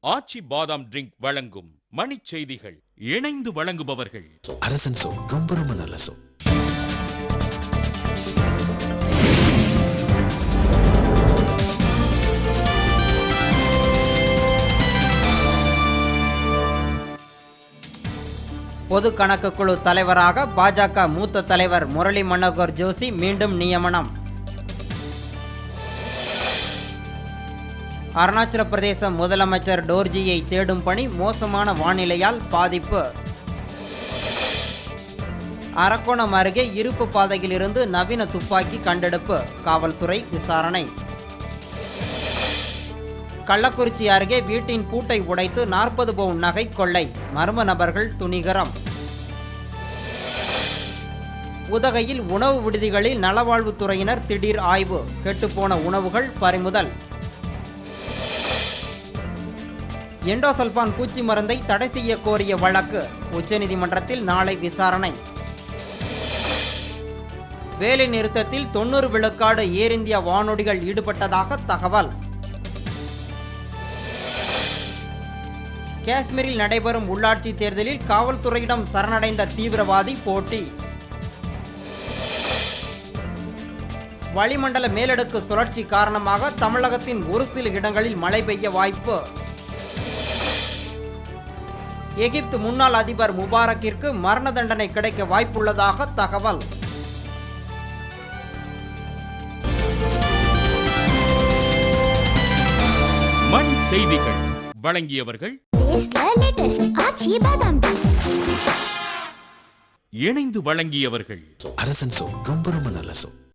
ஆச்சி பாதாம் ட்ரிங்க் வழங்கும் மணிச் செய்திகள். இணைந்து வழங்குபவர்கள் அரசன் சோ, ரொம்ப ரொம்ப நல்ல சோ. பொது கணக்கு குழு தலைவராக பாஜக மூத்த தலைவர் முரளி மனோகர் ஜோஷி மீண்டும் நியமனம். அருணாச்சல பிரதேச முதலமைச்சர் டோர்ஜியை தேடும் பணி மோசமான வானிலையால் பாதிப்பு. அரக்கோணம் அருகே இருப்பு பாதையிலிருந்து நவீன துப்பாக்கி கண்டெடுப்பு, காவல்துறை விசாரணை. கள்ளக்குறிச்சி அருகே வீட்டின் பூட்டை உடைத்து 40 பவுன் நகை கொள்ளை, மர்ம நபர்கள் துணிகரம். உதகையில் உணவு விடுதிகளில் நலவாழ்வுத்துறையினர் திடீர் ஆய்வு, கெட்டுப்போன உணவுகள் பறிமுதல். எண்டோசல்பான் பூச்சி மருந்தை தடை செய்ய கோரிய வழக்கு உச்சநீதிமன்றத்தில் நாளை விசாரணை. வேலை நிறுத்தத்தில் 90 விழுக்காடு ஏர் இந்தியா வானொலிகள் ஈடுபட்டதாக தகவல். காஷ்மீரில் நடைபெறும் உள்ளாட்சி தேர்தலில் காவல்துறையிடம் சரணடைந்த தீவிரவாதி போட்டி. வளிமண்டல மேலடுக்கு சுழற்சி காரணமாக தமிழகத்தின் ஒரு சில இடங்களில் மழை பெய்ய வாய்ப்பு. எகிப்து முன்னாள் அதிபர் முபாரக்கிற்கு மரண தண்டனை கிடைக்க வாய்ப்புள்ளதாக தகவல். மணி செய்திகள் வழங்கியவர்கள் இணைந்து வழங்கியவர்கள் அரசன் சோ, ரொம்ப ரொம்ப நல்ல சோ.